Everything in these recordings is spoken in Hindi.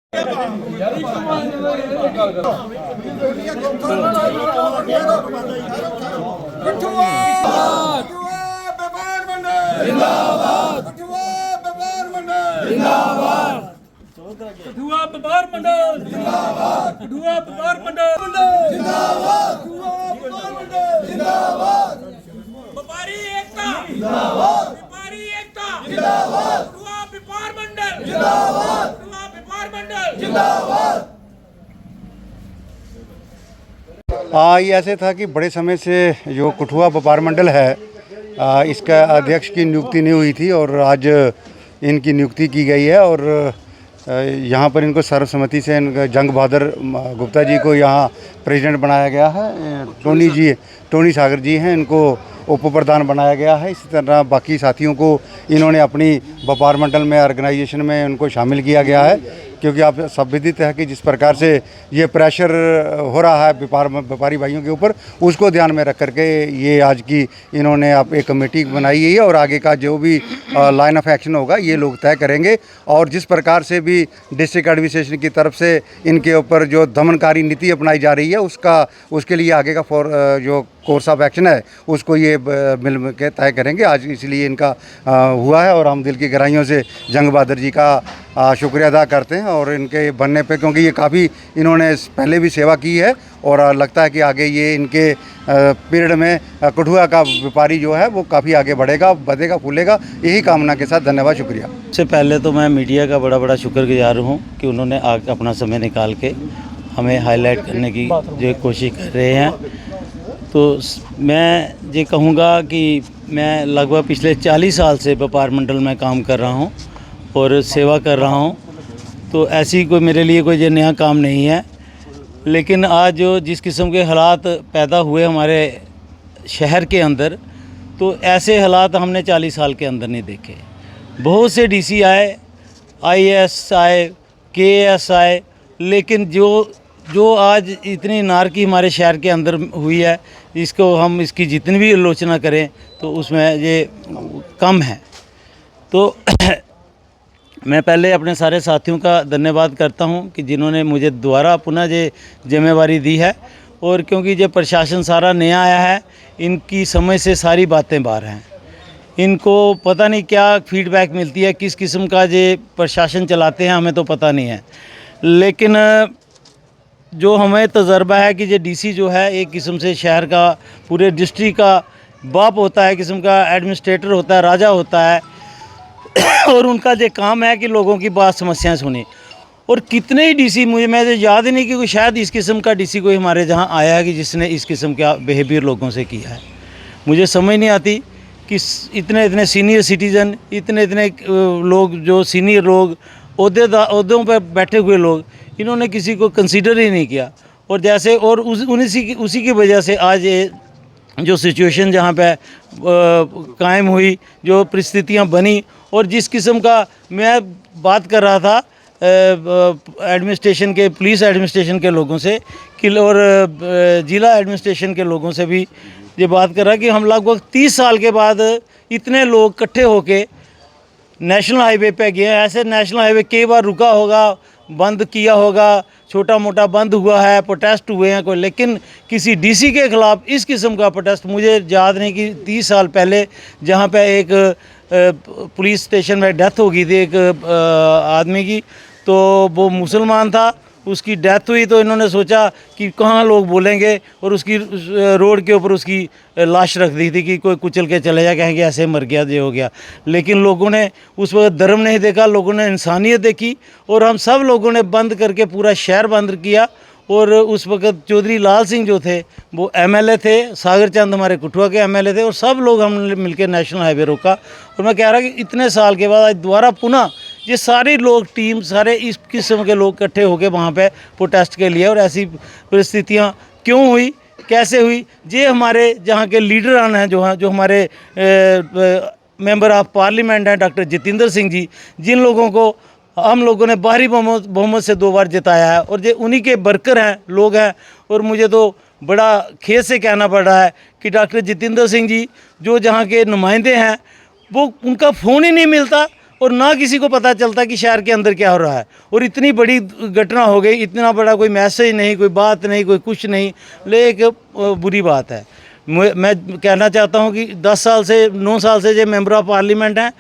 कठुआ व्यापार मंडल जिंदाबाद, कठुआ व्यापार मंडल जिंदाबाद, कठुआ व्यापार मंडल जिंदाबाद, व्यापारी एकता जिंदाबाद, व्यापारी एकता जिंदाबाद, कठुआ व्यापार मंडल जिंदाबाद, कठुआ व्यापार मंडल जिंदाबाद। ये ऐसे था कि बड़े समय से जो कठुआ व्यापार मंडल है इसका अध्यक्ष की नियुक्ति नहीं हुई थी और आज इनकी नियुक्ति की गई है और यहाँ पर इनको सर्वसम्मति से जंग बहादुर गुप्ता जी को यहाँ प्रेसिडेंट बनाया गया है। टोनी सागर जी हैं, इनको उप प्रधान बनाया गया है। इसी तरह बाकी साथियों को इन्होंने अपनी व्यापार मंडल में ऑर्गेनाइजेशन में उनको शामिल किया गया है, क्योंकि आप सब विदित है कि जिस प्रकार से ये प्रेशर हो रहा है व्यापारी भाइयों के ऊपर, उसको ध्यान में रख करके ये आज की इन्होंने आप एक कमेटी बनाई है और आगे का जो भी लाइन ऑफ एक्शन होगा ये लोग तय करेंगे। और जिस प्रकार से भी डिस्ट्रिक्ट एडमिनिस्ट्रेशन की तरफ से इनके ऊपर जो दमनकारी नीति अपनाई जा रही है उसके लिए आगे का जो कोर्स ऑफ एक्शन है उसको ये मिल के तय करेंगे। आज इसलिए इनका हुआ है और हम दिल की गहराइयों से जंग बहादुर जी का शुक्रिया अदा करते हैं और इनके बनने पे, क्योंकि ये काफ़ी इन्होंने पहले भी सेवा की है और लगता है कि आगे ये इनके पीरियड में कठुआ का व्यापारी जो है वो काफ़ी आगे बढ़ेगा फूलेगा। यही कामना के साथ धन्यवाद, शुक्रिया। सबसे पहले तो मैं मीडिया का बड़ा शुक्रगुजार हूँ कि उन्होंने अपना समय निकाल के हमें हाईलाइट करने की जो कोशिश कर रहे हैं। तो मैं ये कहूँगा कि मैं लगभग पिछले 40 साल से व्यापार मंडल में काम कर रहा हूँ और सेवा कर रहा हूँ, तो ऐसी कोई मेरे लिए कोई ये नया काम नहीं है। लेकिन आज जो जिस किस्म के हालात पैदा हुए हमारे शहर के अंदर, तो ऐसे हालात हमने 40 साल के अंदर नहीं देखे। बहुत से डीसी आए, आईएएस आए, केएएस आए, लेकिन जो आज इतनी नारकी हमारे शहर के अंदर हुई है, इसकी जितनी भी आलोचना करें तो उसमें ये कम है। तो मैं पहले अपने सारे साथियों का धन्यवाद करता हूं कि जिन्होंने मुझे दोबारा पुनः ये जिम्मेवारी दी है। और क्योंकि ये प्रशासन सारा नया आया है, इनकी समझ से सारी बातें बाहर हैं। इनको पता नहीं क्या फीडबैक मिलती है, किस किस्म का ये प्रशासन चलाते हैं, हमें तो पता नहीं है। लेकिन जो हमें तजर्बा है कि ये डीसी जो है एक किस्म से शहर का, पूरे डिस्ट्रिक्ट का बाप होता है, किस्म का एडमिनिस्ट्रेटर होता है, राजा होता है। और उनका जो काम है कि लोगों की बात समस्याएं सुनी। और कितने ही डीसी, मैं तो याद ही नहीं कि कोई शायद इस किस्म का डीसी कोई हमारे जहां आया है कि जिसने इस किस्म का बिहेवियर लोगों से किया है। मुझे समझ नहीं आती कि इतने सीनियर सिटीज़न, इतने लोग, जो सीनियर लोग, ओहदों पर बैठे हुए लोग, इन्होंने किसी को कंसीडर ही नहीं किया। और जैसे और उसी की वजह से आज ये जो सिचुएशन जहाँ पे कायम हुई, जो परिस्थितियाँ बनी, और जिस किस्म का मैं बात कर रहा था एडमिनिस्ट्रेशन के, पुलिस एडमिनिस्ट्रेशन के लोगों से और ज़िला एडमिनिस्ट्रेशन के लोगों से भी ये बात कर रहा कि हम लगभग 30 साल के बाद इतने लोग इकट्ठे होके नेशनल हाईवे पे गए हैं। ऐसे नेशनल हाईवे कई बार रुका होगा, बंद किया होगा, छोटा मोटा बंद हुआ है, प्रोटेस्ट हुए हैं कोई, लेकिन किसी डीसी के ख़िलाफ़ इस किस्म का प्रोटेस्ट मुझे याद नहीं कि 30 साल पहले जहाँ पे एक पुलिस स्टेशन में डेथ हो गई थी एक आदमी की, तो वो मुसलमान था, उसकी डेथ हुई तो इन्होंने सोचा कि कहाँ लोग बोलेंगे और उसकी रोड के ऊपर उसकी लाश रख दी थी कि कोई कुचल के चले जाए, कहेंगे ऐसे मर गया, ये हो गया। लेकिन लोगों ने उस वक्त धर्म नहीं देखा, लोगों ने इंसानियत देखी और हम सब लोगों ने बंद करके पूरा शहर बंद किया। और उस वक्त चौधरी लाल सिंह जो थे वो एमएलए थे, सागर चंद हमारे कठुआ के एमएलए थे, और सब लोग हमने मिलकर नेशनल हाईवे रोका। और मैं कह रहा कि इतने साल के बाद आज दोबारा पुनः ये सारे लोग, टीम, सारे इस किस्म के लोग इकट्ठे होकर वहाँ पे प्रोटेस्ट के लिए। और ऐसी परिस्थितियाँ क्यों हुई, कैसे हुई, ये हमारे जहाँ के लीडरान हैं, जो हमारे मेंबर ऑफ पार्लियामेंट हैं डॉक्टर जितेंद्र सिंह जी, जिन लोगों को हम लोगों ने भारी बहुमत से 2 बार जिताया है, और ये उन्हीं के वर्कर हैं, लोग हैं। और मुझे तो बड़ा खेद से कहना पड़ रहा है कि डॉक्टर जितेंद्र सिंह जी जो जहाँ के नुमाइंदे हैं, वो उनका फ़ोन ही नहीं मिलता, और ना किसी को पता चलता कि शहर के अंदर क्या हो रहा है। और इतनी बड़ी घटना हो गई, इतना बड़ा कोई मैसेज नहीं, कोई बात नहीं, कोई कुछ नहीं, लेकिन एक बुरी बात है। मैं कहना चाहता हूं कि 10 साल से 9 साल से जो मेंबर ऑफ पार्लियामेंट हैं,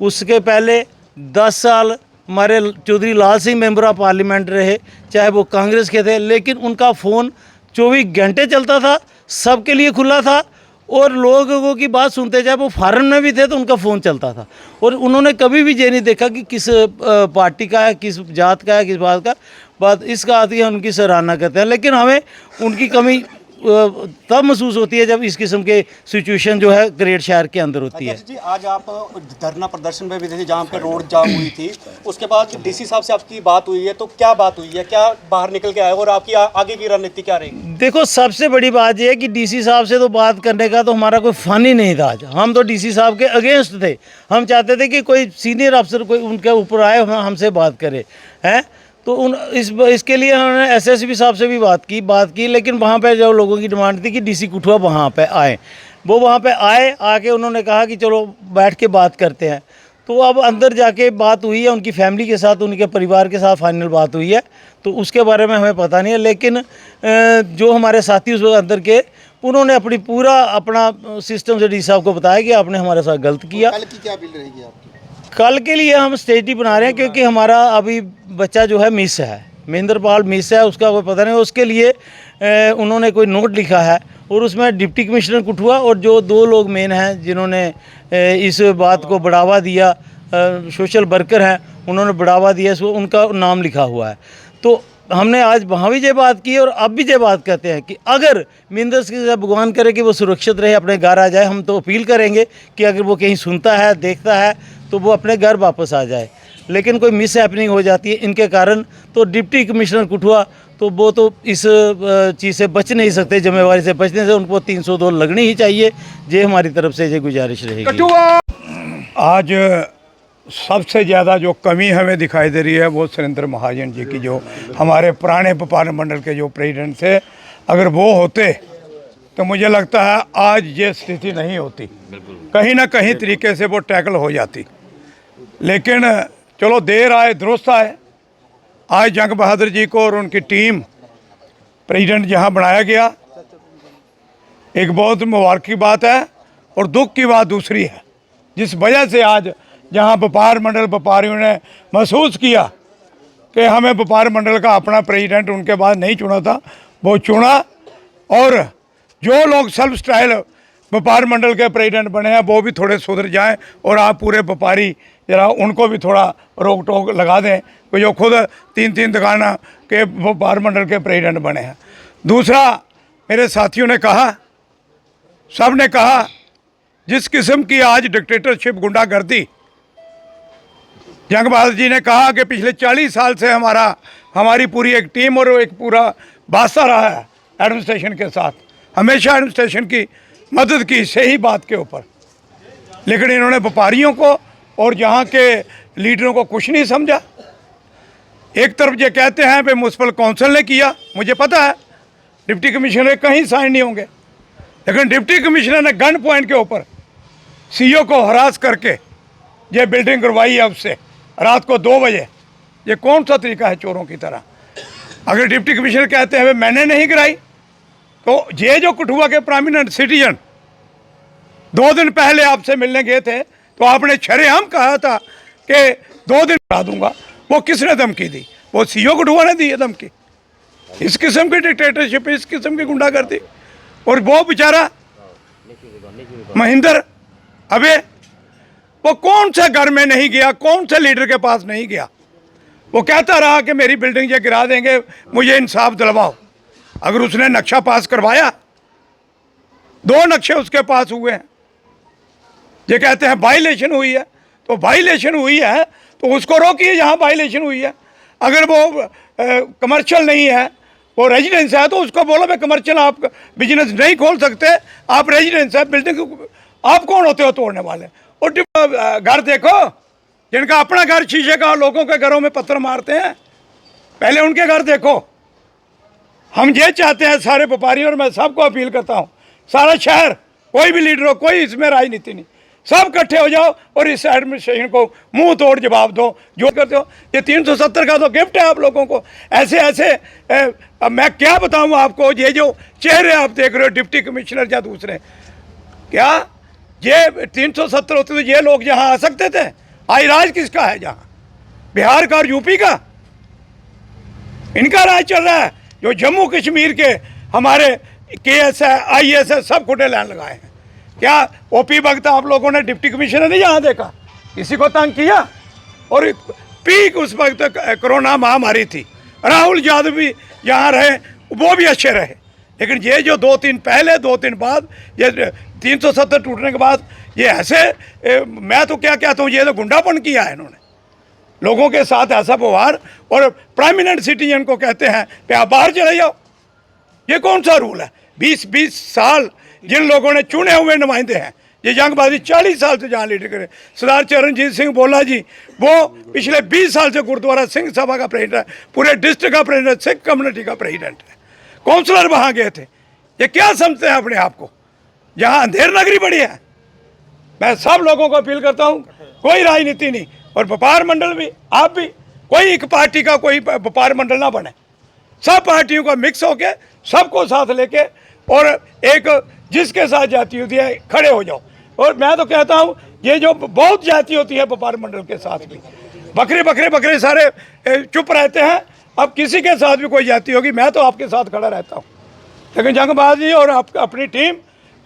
उसके पहले 10 साल हमारे Chaudhary Lal Singh member of parliament रहे, चाहे वो कांग्रेस के थे, लेकिन उनका फ़ोन 24 घंटे चलता था, सबके लिए खुला था। और लोगों की बात सुनते, चाहे वो फॉरेन में भी थे तो उनका फ़ोन चलता था। और उन्होंने कभी भी ये नहीं देखा कि किस पार्टी का है, किस जात का है, किस बात का। बात इसका आती है, उनकी सराहना करते हैं, लेकिन हमें उनकी कमी तब महसूस होती है जब इस किस्म के सिचुएशन जो है ग्रेट शहर के अंदर होती है। जी, आज आप धरना प्रदर्शन में भी थे जहाँ पे रोड जाम हुई थी, उसके बाद डीसी साहब से आपकी बात हुई है, तो क्या बात हुई है, क्या बाहर निकल के आए और आपकी आगे की रणनीति क्या रहेगी? देखो, सबसे बड़ी बात यह है कि डीसी साहब से तो बात करने का तो हमारा कोई फन ही नहीं था। आज हम तो डीसी साहब के अगेंस्ट थे। हम चाहते थे कि कोई सीनियर अफसर कोई उनके ऊपर आए, हमसे बात करे, हैं। तो इसके लिए हमने एसएसपी साहब से भी बात की, लेकिन वहाँ पे जो लोगों की डिमांड थी कि डीसी कठुआ वहाँ पे आए, वो वहाँ पे आए। आके उन्होंने कहा कि चलो बैठ के बात करते हैं। तो अब अंदर जाके बात हुई है, उनकी फैमिली के साथ, उनके परिवार के साथ फाइनल बात हुई है, तो उसके बारे में हमें पता नहीं है। लेकिन जो हमारे साथी उस वक्त अंदर के, उन्होंने अपना सिस्टम से डीसी साहब को बताया कि आपने हमारे साथ गलत किया। कल की क्या अपील रहेगी आपकी? कल के लिए हम स्टेट ही बना रहे हैं, क्योंकि हमारा अभी बच्चा जो है मिस है, महेंद्र पाल मिस है, उसका कोई पता नहीं। उसके लिए उन्होंने कोई नोट लिखा है, और उसमें डिप्टी कमिश्नर कठुआ और जो 2 लोग मेन हैं जिन्होंने इस बात को बढ़ावा दिया, सोशल वर्कर हैं, उन्होंने बढ़ावा दिया, इसको उनका नाम लिखा हुआ है। तो हमने आज वहाँ भी ये बात की और अब भी ये बात कहते हैं कि अगर महेंद्र सिंह साहब भगवान करे कि वो सुरक्षित रहे, अपने घर आ जाए, हम तो अपील करेंगे कि अगर वो कहीं सुनता है, देखता है, तो वो अपने घर वापस आ जाए। लेकिन कोई मिस हैपनिंग हो जाती है इनके कारण, तो डिप्टी कमिश्नर कठुआ तो वो तो इस चीज़ से बच नहीं सकते, जिम्मेवारी से बचने से उनको 302 लगनी ही चाहिए। ये हमारी तरफ से ये गुजारिश रहेगी। आज सबसे ज़्यादा जो कमी हमें दिखाई दे रही है वो सुरेंद्र महाजन जी की, जो हमारे पुराने व्यापार मंडल के जो प्रेसिडेंट थे। अगर वो होते तो मुझे लगता है आज ये स्थिति नहीं होती, कहीं ना कहीं तरीके से वो टैकल हो जाती। लेकिन चलो, देर आए दुरुस्त आए। आज जंग बहादुर जी को और उनकी टीम प्रेसिडेंट जहां बनाया गया, एक बहुत मुबारक की बात है। और दुख की बात दूसरी है, जिस वजह से आज जहां व्यापार मंडल व्यापारियों ने महसूस किया कि हमें व्यापार मंडल का अपना प्रेसिडेंट उनके बाद नहीं चुना था, वो चुना। और जो लोग सेल्फ स्टाइल व्यापार मंडल के प्रेसिडेंट बने हैं, वो भी थोड़े सुधर जाएं, और आप पूरे व्यापारी जरा उनको भी थोड़ा रोक टोक लगा दें, कि जो खुद 3-3 दुकाना के व्यापार मंडल के प्रेसिडेंट बने हैं। दूसरा, मेरे साथियों ने कहा, सब ने कहा, जिस किस्म की आज डिक्टेटरशिप, गुंडागर्दी, जंग बहादुर जी ने कहा कि पिछले 40 साल से हमारी पूरी एक टीम और एक पूरा वास्ता रहा है एडमिनिस्ट्रेशन के साथ, हमेशा एडमिनिस्ट्रेशन की मदद की सही बात के ऊपर। लेकिन इन्होंने व्यापारियों को और यहाँ के लीडरों को कुछ नहीं समझा। एक तरफ ये कहते हैं भाई म्यूनसिपल काउंसिल ने किया, मुझे पता है डिप्टी कमिश्नर कहीं साइन नहीं होंगे, लेकिन डिप्टी कमिश्नर ने गन पॉइंट के ऊपर सीईओ को हरास करके ये बिल्डिंग करवाई है उससे रात को 2 बजे। ये कौन सा तरीका है चोरों की तरह? अगर डिप्टी कमिश्नर कहते हैं भाई मैंने नहीं कराई, तो ये जो कठुआ के प्रोमिनेंट सिटीजन 2 दिन पहले आपसे मिलने गए थे, तो आपने शरेआम कहा था कि 2 दिन करा दूंगा। वो किसने धमकी दी? वो सीईओ कठुआ ने दी है धमकी। इस किस्म की डिक्टेटरशिप, इस किस्म की गुंडागर्दी। और वो बेचारा महेंद्र, अबे वो कौन से घर में नहीं गया, कौन से लीडर के पास नहीं गया? वो कहता रहा कि मेरी बिल्डिंग ये गिरा देंगे, मुझे इंसाफ दिलवाओ। अगर उसने नक्शा पास करवाया, 2 नक्शे उसके पास हुए हैं, ये कहते हैं वायलेशन हुई है, तो वायलेशन हुई है तो उसको रोकिए जहाँ वायलेशन हुई है। अगर वो कमर्शियल नहीं है, वो रेजिडेंस है, तो उसको बोलो भाई कमर्शियल आप बिजनेस नहीं खोल सकते, आप रेजिडेंस है, बिल्डिंग आप कौन होते हो तोड़ने वाले? और घर देखो, जिनका अपना घर शीशे का, लोगों के घरों में पत्थर मारते हैं, पहले उनके घर देखो। हम ये चाहते हैं सारे व्यापारी, और मैं सबको अपील करता हूँ, सारा शहर, कोई भी लीडर हो, कोई इसमें राजनीति नहीं, सब इकट्ठे हो जाओ और इस एडमिनिस्ट्रेशन को मुंह तोड़ जवाब दो। जो करते हो ये 370 का तो गिफ्ट है आप लोगों को। ऐसे ऐसे अब मैं क्या बताऊं आपको, ये जो चेहरे आप देख रहे हो डिप्टी कमिश्नर या दूसरे, क्या ये 370 होते तो ये लोग यहाँ आ सकते थे? आज राज किसका है जहाँ? बिहार का और यूपी का? इनका राज चल रहा है। जो जम्मू कश्मीर के हमारे KS है, IAS है, सब खुटे लाइन लगाए हैं। क्या OP भगत आप लोगों ने डिप्टी कमिश्नर नहीं यहाँ देखा? किसी को तंग किया? और पीक उस वक्त कोरोना महामारी थी, राहुल यादव भी यहाँ रहे, वो भी अच्छे रहे। लेकिन ये जो 2-3 पहले 2-3 बाद, ये 370 टूटने के बाद ये ऐसे मैं तो क्या कहता हूँ, ये तो गुंडापन किया है इन्होंने लोगों के साथ, ऐसा व्यवहार। और प्रोमिनेंट सिटीजन को कहते हैं कि आप बाहर चले जाओ। ये कौन सा रूल है? 20-20 साल जिन लोगों ने चुने हुए नुमाइंदे हैं, ये जंगबाजी 40 साल से जहाँ लीडर करे। सरदार चरणजीत सिंह बोला जी, वो पिछले 20 साल से गुरुद्वारा सिंह सभा का प्रेसिडेंट है, पूरे डिस्ट्रिक्ट का प्रेसिडेंट, सिख कम्युनिटी का प्रेसिडेंट है। काउंसलर वहाँ गए थे। ये क्या समझते हैं अपने आप को? जहाँ अंधेर नगरी बड़ी है। मैं सब लोगों को अपील करता हूँ, कोई राजनीति नहीं, और व्यापार मंडल भी, आप भी, कोई एक पार्टी का कोई व्यापार मंडल ना बने। सब पार्टियों का मिक्स होके, सबको साथ लेके, और एक जिसके साथ जाति होती है खड़े हो जाओ। और मैं तो कहता हूँ, ये जो बहुत जाति होती है व्यापार मंडल के साथ भी, बकरे सारे चुप रहते हैं। अब किसी के साथ भी कोई जाति होगी, मैं तो आपके साथ खड़ा रहता हूँ। लेकिन जंगबाजी और आप अपनी टीम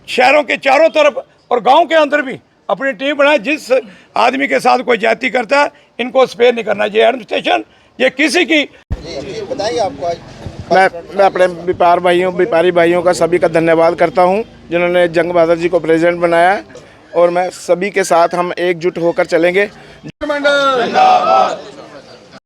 शहरों के चारों तरफ और गांव के अंदर भी अपनी टीम बनाए। जिस आदमी के साथ कोई जाति करता है, इनको स्पेयर नहीं करना। ये एडमिनिस्ट्रेशन, ये किसी की बताइए आपको आज मैं अपने व्यापारी भाइयों का सभी का धन्यवाद करता हूं, जिन्होंने जंग बहादुर जी को प्रेसिडेंट बनाया है। और मैं सभी के साथ हम एकजुट होकर चलेंगे।